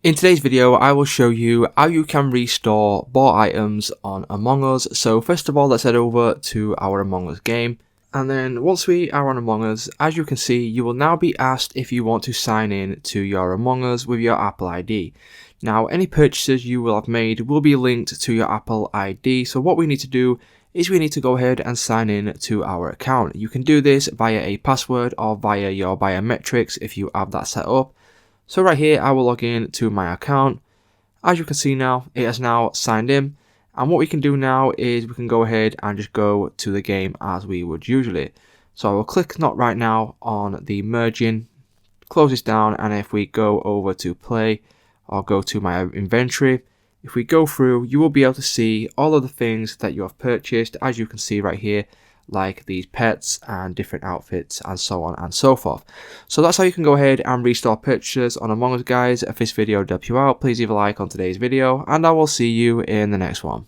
In today's video, I will show you how you can restore bought items on Among Us. So first of all, let's head over to our Among Us game. And then once we are on Among Us, as you can see, you will now be asked if you want to sign in to your Among Us with your Apple ID. Now, any purchases you will have made will be linked to your Apple ID. So what we need to do is we need to go ahead and sign in to our account. You can do this via a password or via your biometrics if you have that set up. So right here, I will log in to my account. As you can see now, it has now signed in. And what we can do now is we can go ahead and just go to the game as we would usually. So I will click not right now on the merging, close this down, and if we go over to play or go to my inventory, if we go through, you will be able to see all of the things that you have purchased, as you can see right here, like these pets and different outfits and so on and so forth. So that's how you can go ahead and restore purchases on Among Us, guys. If this video helped you out, please leave a like on today's video, and I will see you in the next one.